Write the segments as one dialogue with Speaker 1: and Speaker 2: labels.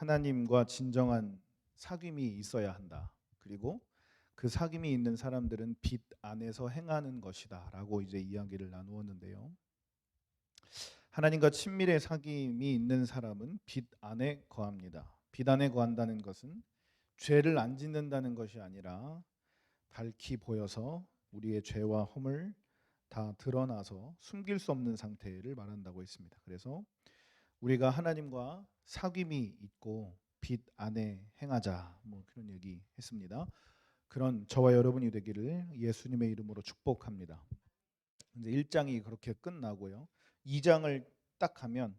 Speaker 1: 하나님과 진정한 사귐이 있어야 한다. 그리고 그 사귐이 있는 사람들은 빛 안에서 행하는 것이다라고 이제 이야기를 나누었는데요. 하나님과 친밀의 사귐이 있는 사람은 빛 안에 거합니다. 빛 안에 거한다는 것은 죄를 안 짓는다는 것이 아니라 밝히 보여서 우리의 죄와 허물 다 드러나서 숨길 수 없는 상태를 말한다고 했습니다. 그래서 우리가 하나님과 사귐이 있고 빛 안에 행하자, 뭐 그런 얘기 했습니다. 그런 저와 여러분이 되기를 예수님의 이름으로 축복합니다. 이제 1장이 그렇게 끝나고요. 2장을 딱 하면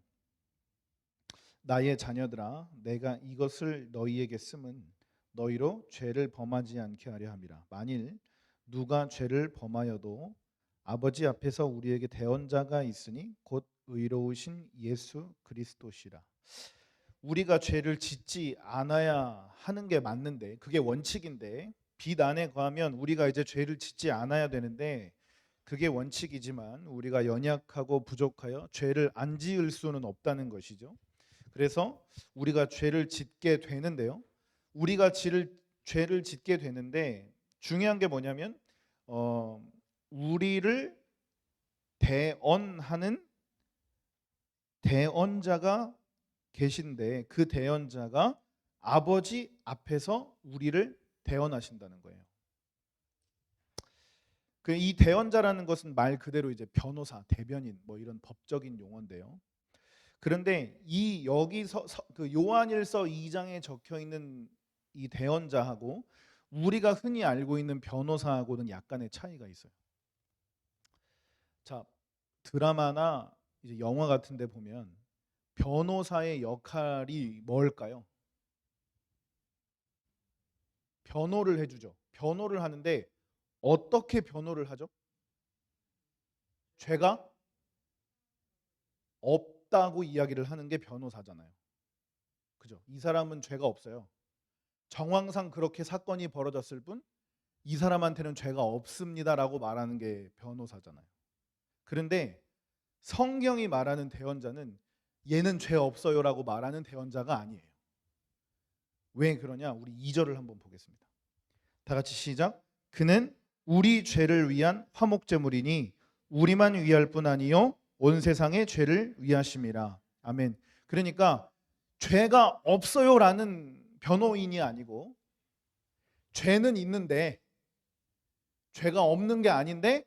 Speaker 1: 나의 자녀들아 내가 이것을 너희에게 쓰면 너희로 죄를 범하지 않게 하려 함이라. 만일 누가 죄를 범하여도 아버지 앞에서 우리에게 대언자가 있으니 곧 의로우신 예수 그리스도시라. 우리가 죄를 짓지 않아야 하는 게 맞는데, 그게 원칙인데, 빛 안에 거하면 우리가 이제 죄를 짓지 않아야 되는데 그게 원칙이지만 우리가 연약하고 부족하여 죄를 안 지을 수는 없다는 것이죠. 그래서 우리가 죄를 짓게 되는데요. 우리가 죄를 짓게 되는데 중요한 게 뭐냐면 우리를 대언하는 대언자가 계신데 그 대언자가 아버지 앞에서 우리를 대언하신다는 거예요. 이 대언자라는 것은 말 그대로 이제 변호사, 대변인 뭐 이런 법적인 용어인데요. 그런데 이 여기서 그 요한일서 2장에 적혀 있는 이 대언자하고 우리가 흔히 알고 있는 변호사하고는 약간의 차이가 있어요. 자, 드라마나 이제 영화 같은 데 보면 변호사의 역할이 뭘까요? 변호를 해주죠. 변호를 하는데 어떻게 변호를 하죠? 죄가 없다고 이야기를 하는 게 변호사잖아요. 그죠? 이 사람은 죄가 없어요. 정황상 그렇게 사건이 벌어졌을 뿐 이 사람한테는 죄가 없습니다라고 말하는 게 변호사잖아요. 그런데 성경이 말하는 대언자는 얘는 죄 없어요라고 말하는 대언자가 아니에요. 왜 그러냐? 우리 2절을 한번 보겠습니다. 다 같이 시작. 그는 우리 죄를 위한 화목제물이니 우리만 위할 뿐 아니요 온 세상의 죄를 위하심이라. 아멘. 그러니까 죄가 없어요라는 변호인이 아니고 죄는 있는데 죄가 없는 게 아닌데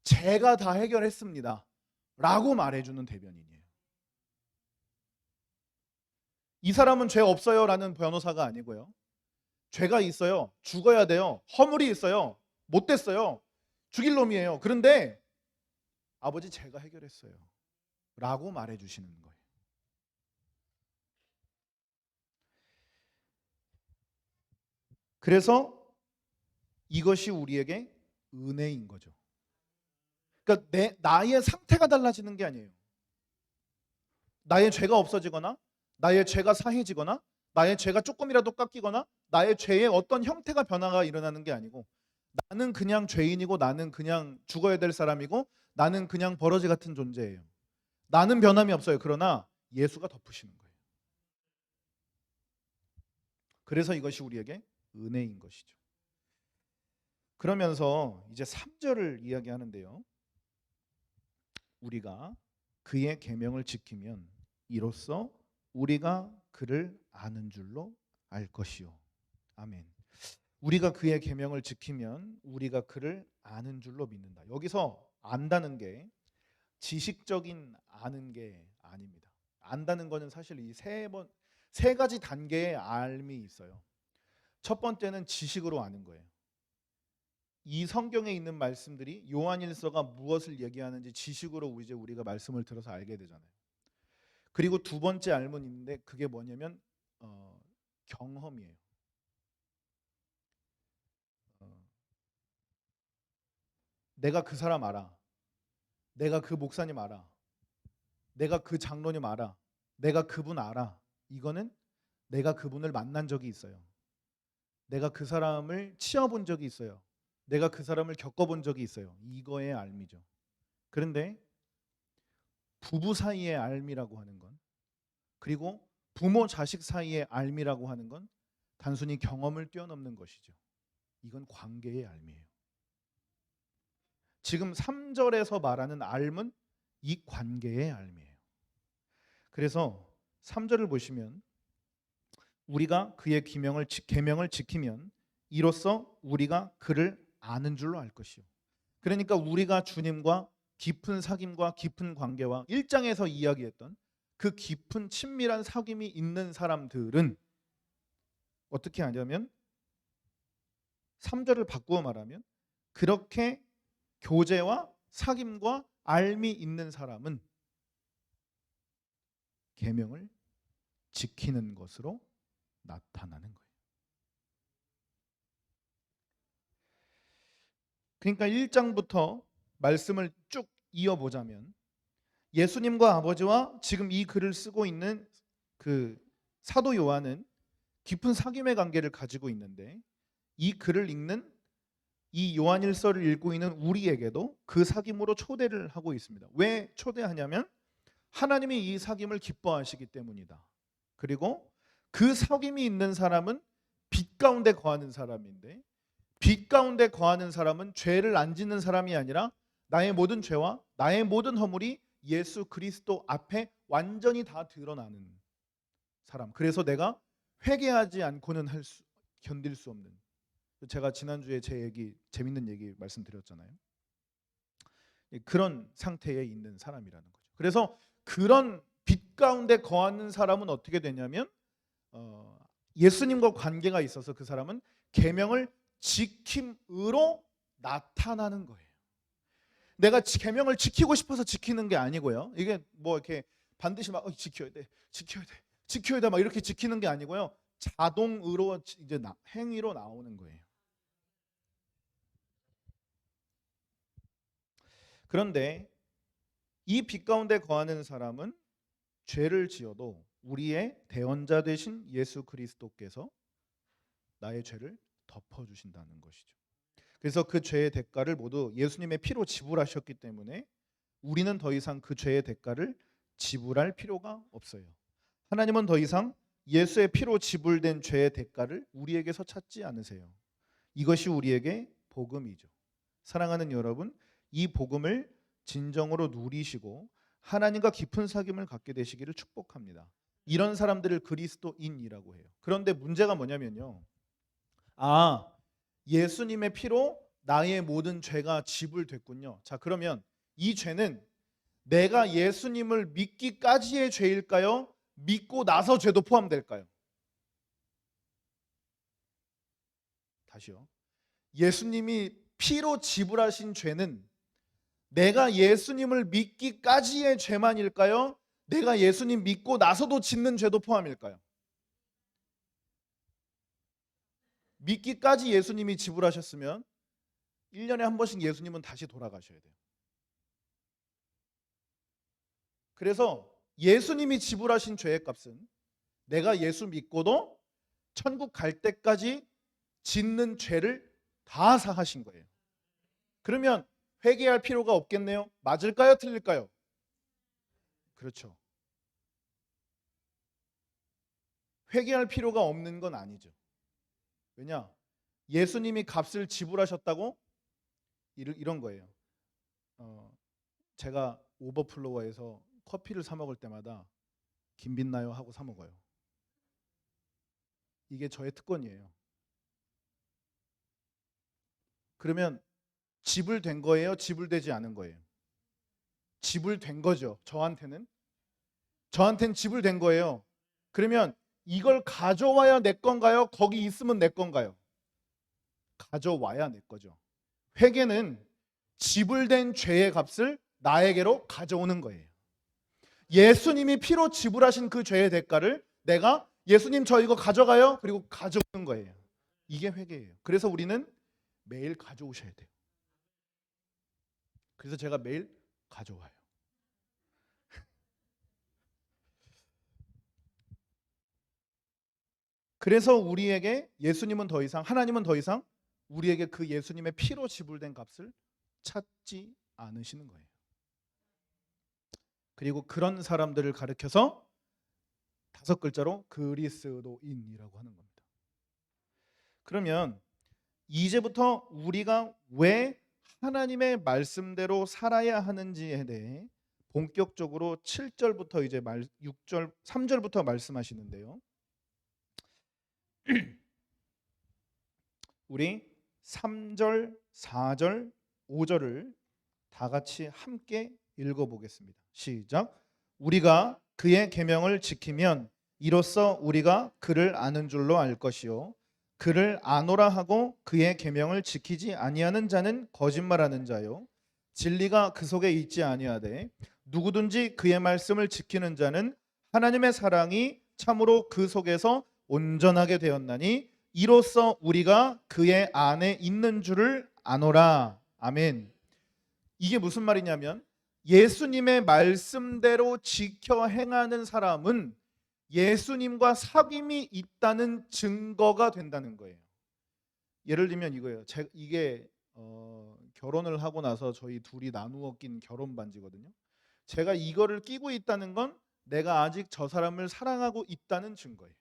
Speaker 1: 제가 다 해결했습니다 라고 말해주는 대변인이에요. 이 사람은 죄 없어요 라는 변호사가 아니고요. 죄가 있어요. 죽어야 돼요. 허물이 있어요. 못됐어요. 죽일 놈이에요. 그런데 아버지 제가 해결했어요 라고 말해주시는 거예요. 그래서 이것이 우리에게 은혜인 거죠. 그러니까 나의 상태가 달라지는 게 아니에요. 나의 죄가 없어지거나 나의 죄가 사해지거나 나의 죄가 조금이라도 깎이거나 나의 죄의 어떤 형태가 변화가 일어나는 게 아니고 나는 그냥 죄인이고 나는 그냥 죽어야 될 사람이고 나는 그냥 버러지 같은 존재예요. 나는 변함이 없어요. 그러나 예수가 덮으시는 거예요. 그래서 이것이 우리에게 은혜인 것이죠. 그러면서 이제 3절을 이야기하는데요. 우리가 그의 계명을 지키면 이로써 우리가 그를 아는 줄로 알 것이요. 아멘. 우리가 그의 계명을 지키면 우리가 그를 아는 줄로 믿는다. 여기서 안다는 게 지식적인 아는 게 아닙니다. 안다는 거는 사실 이 세 가지 단계의 알미 있어요. 첫 번째는 지식으로 아는 거예요. 이 성경에 있는 말씀들이 요한일서가 무엇을 얘기하는지 지식으로 이제 우리가 말씀을 들어서 알게 되잖아요. 그리고 두 번째 알문 있는데 그게 뭐냐면 경험이에요. 내가 그 사람 알아. 내가 그 목사님 알아. 내가 그 장로님 알아. 내가 그분 알아. 이거는 내가 그분을 만난 적이 있어요. 내가 그 사람을 치어본 적이 있어요. 내가 그 사람을 겪어본 적이 있어요. 이거의 알미죠. 그런데 부부 사이의 알미라고 하는 건, 그리고 부모 자식 사이의 알미라고 하는 건 단순히 경험을 뛰어넘는 것이죠. 이건 관계의 알미예요. 지금 3절에서 말하는 알은 이 관계의 알미예요. 그래서 3절을 보시면 우리가 그의 계명을 지키면 이로써 우리가 그를 아는 줄로 알 것이요. 그러니까 우리가 주님과 깊은 사귐과 깊은 관계와 1장에서 이야기했던 그 깊은 친밀한 사귐이 있는 사람들은 어떻게 하냐면 3절을 바꾸어 말하면 그렇게 교제와 사귐과 알미 있는 사람은 계명을 지키는 것으로 나타나는 거예요. 그러니까 1장부터 말씀을 쭉 이어보자면 예수님과 아버지와 지금 이 글을 쓰고 있는 그 사도 요한은 깊은 사귐의 관계를 가지고 있는데 이 글을 읽는 이 요한일서를 읽고 있는 우리에게도 그 사귐으로 초대를 하고 있습니다. 왜 초대하냐면 하나님이 이 사귐을 기뻐하시기 때문이다. 그리고 그 사귐이 있는 사람은 빛 가운데 거하는 사람인데 빛 가운데 거하는 사람은 죄를 안 짓는 사람이 아니라 나의 모든 죄와 나의 모든 허물이 예수 그리스도 앞에 완전히 다 드러나는 사람. 그래서 내가 회개하지 않고는 견딜 수 없는. 제가 지난주에 재밌는 얘기 말씀드렸잖아요. 그런 상태에 있는 사람이라는 거죠. 그래서 그런 빛 가운데 거하는 사람은 어떻게 되냐면 예수님과 관계가 있어서 그 사람은 계명을 지킴으로 나타나는 거예요. 내가 계명을 지키고 싶어서 지키는 게 아니고요. 이게 뭐 이렇게 반드시 막 지켜야 돼 막 이렇게 지키는 게 아니고요. 자동으로 이제 행위로 나오는 거예요. 그런데 이 빛 가운데 거하는 사람은 죄를 지어도 우리의 대언자 되신 예수 그리스도께서 나의 죄를 덮어주신다는 것이죠. 그래서 그 죄의 대가를 모두 예수님의 피로 지불하셨기 때문에 우리는 더 이상 그 죄의 대가를 지불할 필요가 없어요. 하나님은 더 이상 예수의 피로 지불된 죄의 대가를 우리에게서 찾지 않으세요. 이것이 우리에게 복음이죠. 사랑하는 여러분, 이 복음을 진정으로 누리시고 하나님과 깊은 사귐을 갖게 되시기를 축복합니다. 이런 사람들을 그리스도인이라고 해요. 그런데 문제가 뭐냐면요. 예수님의 피로 나의 모든 죄가 지불됐군요. 자, 그러면 이 죄는 내가 예수님을 믿기까지의 죄일까요? 믿고 나서 죄도 포함될까요? 다시요. 예수님이 피로 지불하신 죄는 내가 예수님을 믿기까지의 죄만일까요? 내가 예수님 믿고 나서도 짓는 죄도 포함일까요? 믿기까지 예수님이 지불하셨으면 1년에 한 번씩 예수님은 다시 돌아가셔야 돼요. 그래서 예수님이 지불하신 죄의 값은 내가 예수 믿고도 천국 갈 때까지 짓는 죄를 다 사하신 거예요. 그러면 회개할 필요가 없겠네요. 맞을까요? 틀릴까요? 그렇죠. 회개할 필요가 없는 건 아니죠. 왜냐? 예수님이 값을 지불하셨다고 이런 거예요. 제가 오버플로어에서 커피를 사 먹을 때마다 김빛나요 하고 사 먹어요. 이게 저의 특권이에요. 그러면 지불된 거예요? 지불되지 않은 거예요? 지불된 거죠. 저한테는 지불된 거예요. 그러면 이걸 가져와야 내 건가요? 거기 있으면 내 건가요? 가져와야 내 거죠. 회개는 지불된 죄의 값을 나에게로 가져오는 거예요. 예수님이 피로 지불하신 그 죄의 대가를 내가 예수님 저 이거 가져가요? 그리고 가져오는 거예요. 이게 회개예요. 그래서 우리는 매일 가져오셔야 돼요. 그래서 제가 매일 가져와요. 그래서 우리에게 하나님은 더 이상 우리에게 그 예수님의 피로 지불된 값을 찾지 않으시는 거예요. 그리고 그런 사람들을 가르쳐서 다섯 글자로 그리스도인이라고 하는 겁니다. 그러면 이제부터 우리가 왜 하나님의 말씀대로 살아야 하는지에 대해 본격적으로 7절부터 이제 6절 3절부터 말씀하시는데요. 우리 3절, 4절, 5절을 다 같이 함께 읽어보겠습니다. 시작. 우리가 그의 계명을 지키면 이로써 우리가 그를 아는 줄로 알 것이요 그를 아노라 하고 그의 계명을 지키지 아니하는 자는 거짓말하는 자요 진리가 그 속에 있지 아니하되 누구든지 그의 말씀을 지키는 자는 하나님의 사랑이 참으로 그 속에서 온전하게 되었나니 이로써 우리가 그의 안에 있는 줄을 아노라. 아멘. 이게 무슨 말이냐면 예수님의 말씀대로 지켜 행하는 사람은 예수님과 사귐이 있다는 증거가 된다는 거예요. 예를 들면 이거예요. 이게 결혼을 하고 나서 저희 둘이 나누어 낀 결혼 반지거든요. 제가 이거를 끼고 있다는 건 내가 아직 저 사람을 사랑하고 있다는 증거예요.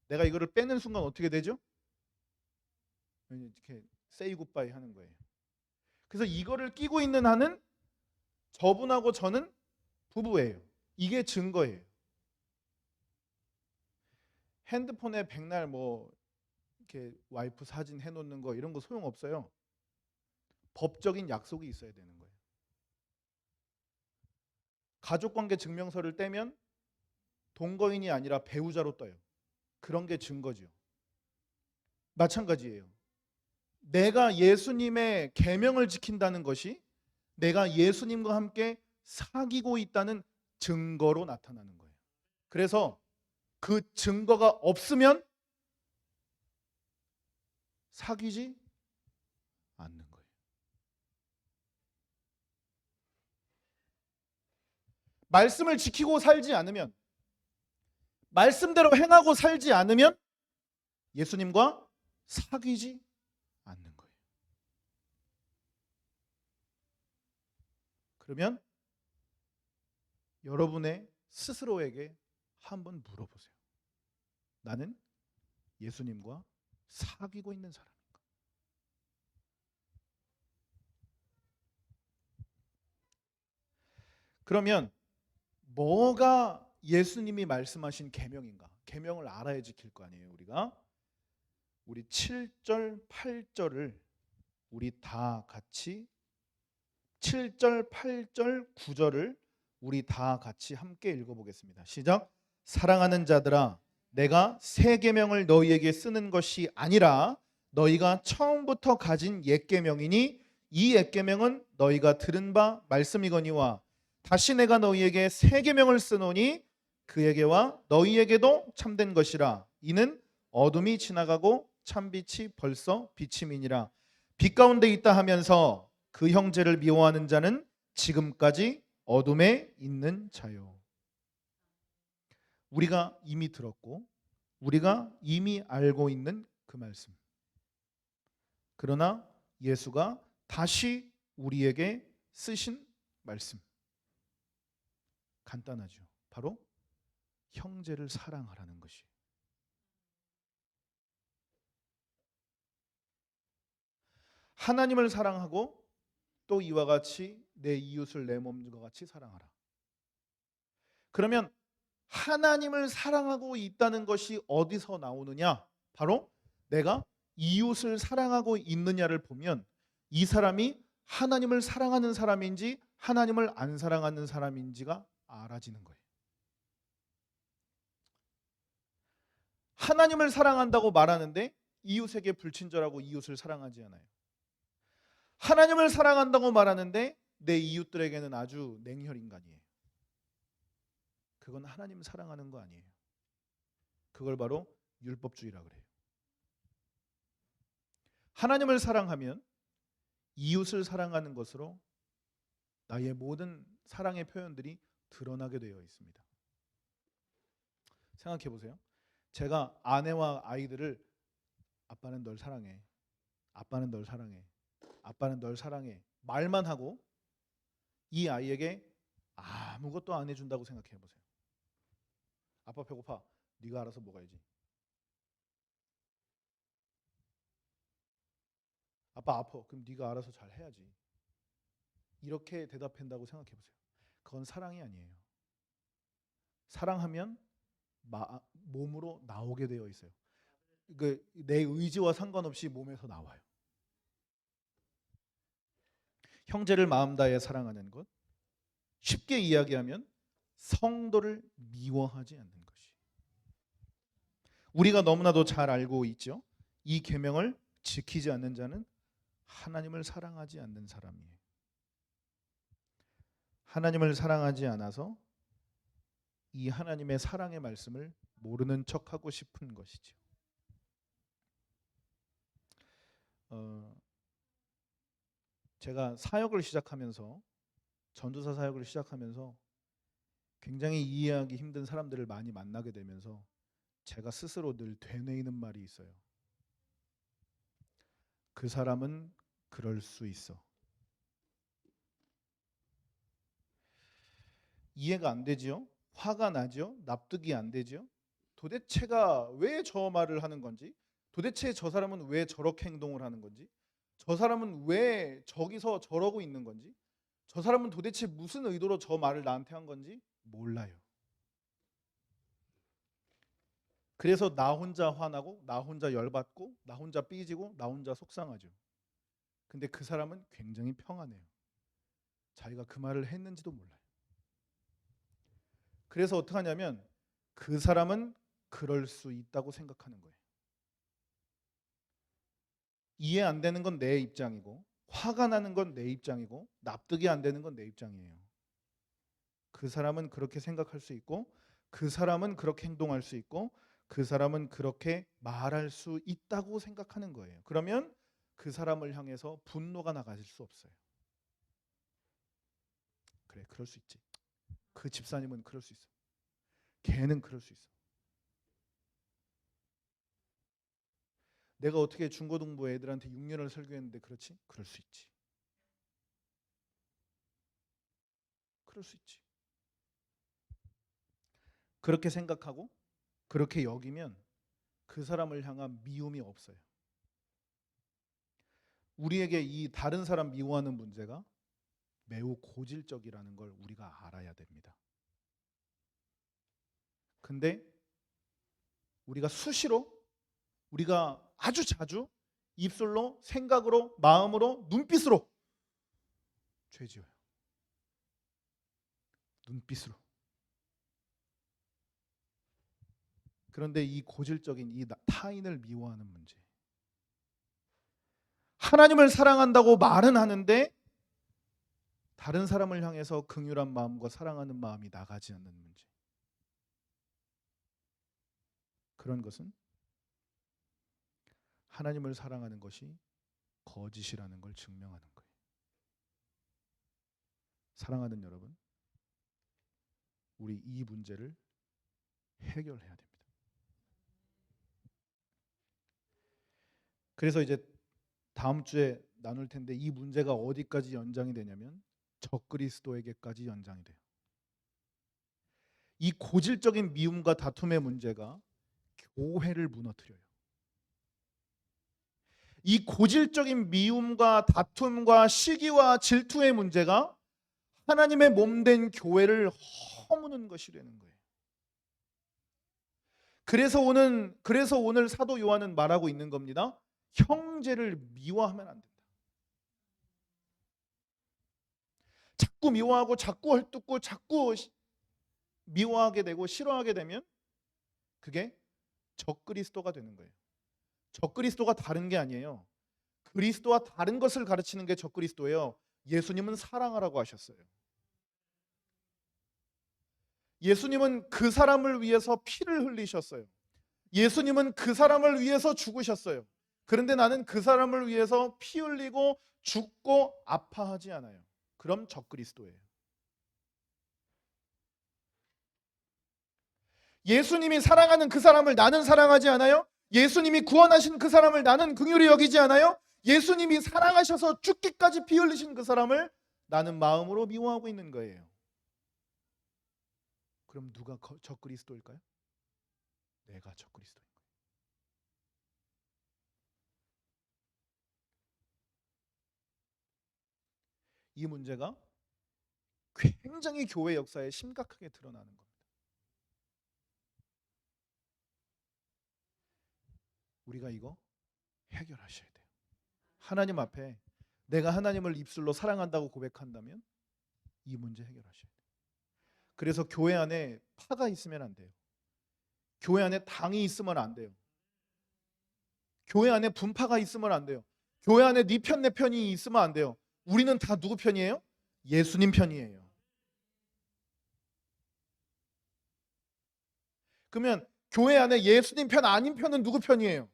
Speaker 1: 내가 이거를 빼는 순간 어떻게 되죠? 이렇게 say goodbye 하는 거예요. 그래서 이거를 끼고 있는 한은 저분하고 저는 부부예요. 이게 증거예요. 핸드폰에 백날 뭐 이렇게 와이프 사진 해놓는 거 이런 거 소용 없어요. 법적인 약속이 있어야 되는 거예요. 가족관계 증명서를 떼면 동거인이 아니라 배우자로 떠요. 그런 게 증거죠. 마찬가지예요. 내가 예수님의 계명을 지킨다는 것이 내가 예수님과 함께 사귀고 있다는 증거로 나타나는 거예요. 그래서 그 증거가 없으면 사귀지 않는 거예요. 말씀을 지키고 살지 않으면, 말씀대로 행하고 살지 않으면 예수님과 사귀지 않는 거예요. 그러면 여러분의 스스로에게 한번 물어보세요. 나는 예수님과 사귀고 있는 사람인가? 그러면 뭐가 예수님이 말씀하신 계명인가? 계명을 알아야 지킬 거 아니에요, 우리가. 우리 7절, 8절을 우리 다 같이 7절, 8절, 9절을 우리 다 같이 함께 읽어보겠습니다. 시작. 사랑하는 자들아, 내가 새 계명을 너희에게 쓰는 것이 아니라 너희가 처음부터 가진 옛 계명이니 이 옛 계명은 너희가 들은 바 말씀이거니와 다시 내가 너희에게 새 계명을 쓰노니 그에게와 너희에게도 참된 것이라. 이는 어둠이 지나가고 참빛이 벌써 비침이니라. 빛 가운데 있다 하면서 그 형제를 미워하는 자는 지금까지 어둠에 있는 자요. 우리가 이미 들었고 우리가 이미 알고 있는 그 말씀. 그러나 예수가 다시 우리에게 쓰신 말씀. 간단하죠. 바로 형제를 사랑하라는 것이. 하나님을 사랑하고 또 이와 같이 내 이웃을 내 몸과 같이 사랑하라. 그러면 하나님을 사랑하고 있다는 것이 어디서 나오느냐? 바로 내가 이웃을 사랑하고 있느냐를 보면 이 사람이 하나님을 사랑하는 사람인지 하나님을 안 사랑하는 사람인지가 알아지는 거예요. 하나님을 사랑한다고 말하는데 이웃에게 불친절하고 이웃을 사랑하지 않아요. 하나님을 사랑한다고 말하는데 내 이웃들에게는 아주 냉혈 인간이에요. 그건 하나님 사랑하는 거 아니에요. 그걸 바로 율법주의라 그래요. 하나님을 사랑하면 이웃을 사랑하는 것으로 나의 모든 사랑의 표현들이 드러나게 되어 있습니다. 생각해 보세요. 제가 아내와 아이들을 아빠는 널 사랑해. 아빠는 널 사랑해. 아빠는 널 사랑해. 말만 하고 이 아이에게 아무것도 안 해준다고 생각해 보세요. 아빠 배고파. 네가 알아서 먹어야지. 아빠 아파. 그럼 네가 알아서 잘 해야지. 이렇게 대답한다고 생각해 보세요. 그건 사랑이 아니에요. 사랑하면 몸으로 나오게 되어 있어요. 내 의지와 상관없이 몸에서 나와요. 형제를 마음 다해 사랑하는 것, 쉽게 이야기하면 성도를 미워하지 않는 것이. 우리가 너무나도 잘 알고 있죠. 이 계명을 지키지 않는 자는 하나님을 사랑하지 않는 사람이에요. 하나님을 사랑하지 않아서 이 하나님의 사랑의 말씀을 모르는 척하고 싶은 것이죠. 제가 사역을 시작하면서 전도사 사역을 시작하면서 굉장히 이해하기 힘든 사람들을 많이 만나게 되면서 제가 스스로 늘 되뇌이는 말이 있어요. 그 사람은 그럴 수 있어. 이해가 안 되지요? 화가 나죠? 납득이 안 되죠? 도대체가 왜 저 말을 하는 건지, 도대체 저 사람은 왜 저렇게 행동을 하는 건지, 저 사람은 왜 저기서 저러고 있는 건지, 저 사람은 도대체 무슨 의도로 저 말을 나한테 한 건지 몰라요. 그래서 나 혼자 화나고, 나 혼자 열받고, 나 혼자 삐지고, 나 혼자 속상하죠. 근데 그 사람은 굉장히 평안해요. 자기가 그 말을 했는지도 몰라요. 그래서 어떻게 하냐면 그 사람은 그럴 수 있다고 생각하는 거예요. 이해 안 되는 건 내 입장이고, 화가 나는 건 내 입장이고, 납득이 안 되는 건 내 입장이에요. 그 사람은 그렇게 생각할 수 있고, 그 사람은 그렇게 행동할 수 있고, 그 사람은 그렇게 말할 수 있다고 생각하는 거예요. 그러면 그 사람을 향해서 분노가 나가질 수 없어요. 그래, 그럴 수 있지. 그 집사님은 그럴 수 있어. 걔는 그럴 수 있어. 내가 어떻게 중고등부 애들한테 6년을 설교했는데 그렇지? 그럴 수 있지. 그럴 수 있지. 그렇게 생각하고 그렇게 여기면 그 사람을 향한 미움이 없어요. 우리에게 이 다른 사람 미워하는 문제가 매우 고질적이라는 걸 우리가 알아야 됩니다. 근데 우리가 아주 자주 입술로, 생각으로, 마음으로, 눈빛으로 죄 지어요. 눈빛으로. 그런데 이 고질적인 이 타인을 미워하는 문제. 하나님을 사랑한다고 말은 하는데 다른 사람을 향해서 긍휼한 마음과 사랑하는 마음이 나가지 않는 문제. 그런 것은 하나님을 사랑하는 것이 거짓이라는 걸 증명하는 거예요. 사랑하는 여러분, 우리 이 문제를 해결해야 됩니다. 그래서 이제 다음 주에 나눌 텐데 이 문제가 어디까지 연장이 되냐면 적그리스도에게까지 연장이 돼요. 이 고질적인 미움과 다툼의 문제가 교회를 무너뜨려요. 이 고질적인 미움과 다툼과 시기와 질투의 문제가 하나님의 몸된 교회를 허무는 것이 되는 거예요. 그래서 오늘 사도 요한은 말하고 있는 겁니다. 형제를 미워하면 안 된다. 자꾸 미워하고 자꾸 헐뜯고 자꾸 미워하게 되고 싫어하게 되면 그게 적그리스도가 되는 거예요. 적그리스도가 다른 게 아니에요. 그리스도와 다른 것을 가르치는 게 적그리스도예요. 예수님은 사랑하라고 하셨어요. 예수님은 그 사람을 위해서 피를 흘리셨어요. 예수님은 그 사람을 위해서 죽으셨어요. 그런데 나는 그 사람을 위해서 피 흘리고 죽고 아파하지 않아요. 그럼 적그리스도예요. 예수님이 사랑하는 그 사람을 나는 사랑하지 않아요? 예수님이 구원하신 그 사람을 나는 긍휼히 여기지 않아요? 예수님이 사랑하셔서 죽기까지 피 흘리신 그 사람을 나는 마음으로 미워하고 있는 거예요. 그럼 누가 적그리스도일까요? 내가 적그리스도인 거예요. 이 문제가 굉장히 교회 역사에 심각하게 드러나는 겁니다. 우리가 이거 해결하셔야 돼요. 하나님 앞에 내가 하나님을 입술로 사랑한다고 고백한다면 이 문제 해결하셔야 돼요. 그래서 교회 안에 파가 있으면 안 돼요. 교회 안에 당이 있으면 안 돼요. 교회 안에 분파가 있으면 안 돼요. 교회 안에 네 편 내 편이 있으면 안 돼요. 우리는 다 누구 편이에요? 예수님 편이에요. 그러면 교회 안에 예수님 편 아닌 편은 누구 편이에요?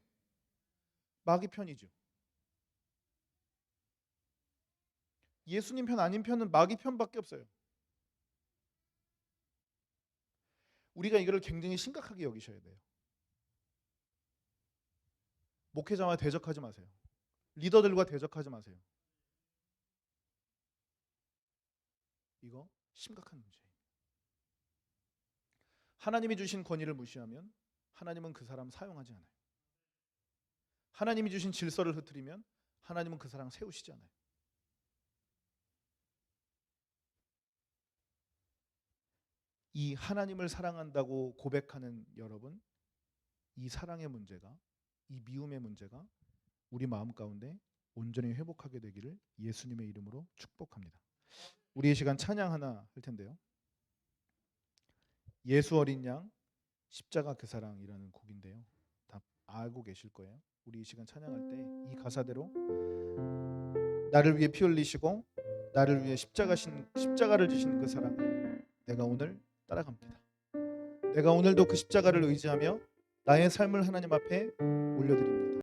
Speaker 1: 마귀 편이죠. 예수님 편 아닌 편은 마귀 편밖에 없어요. 우리가 이거를 굉장히 심각하게 여기셔야 돼요. 목회자와 대적하지 마세요. 리더들과 대적하지 마세요. 이거 심각한 문제예요. 하나님이 주신 권위를 무시하면 하나님은 그 사람 사용하지 않아요. 하나님이 주신 질서를 흐트리면 하나님은 그 사람 세우시지 않아요. 이 하나님을 사랑한다고 고백하는 여러분, 이 사랑의 문제가, 이 미움의 문제가 우리 마음 가운데 온전히 회복하게 되기를 예수님의 이름으로 축복합니다. 우리 이 시간 찬양 하나 할 텐데요. 예수 어린 양 십자가 그 사랑이라는 곡인데요. 다 알고 계실 거예요. 우리 이 시간 찬양할 때 이 가사대로 나를 위해 피 흘리시고 나를 위해 십자가를 지신 그 사랑을 내가 오늘 따라갑니다. 내가 오늘도 그 십자가를 의지하며 나의 삶을 하나님 앞에 올려드립니다.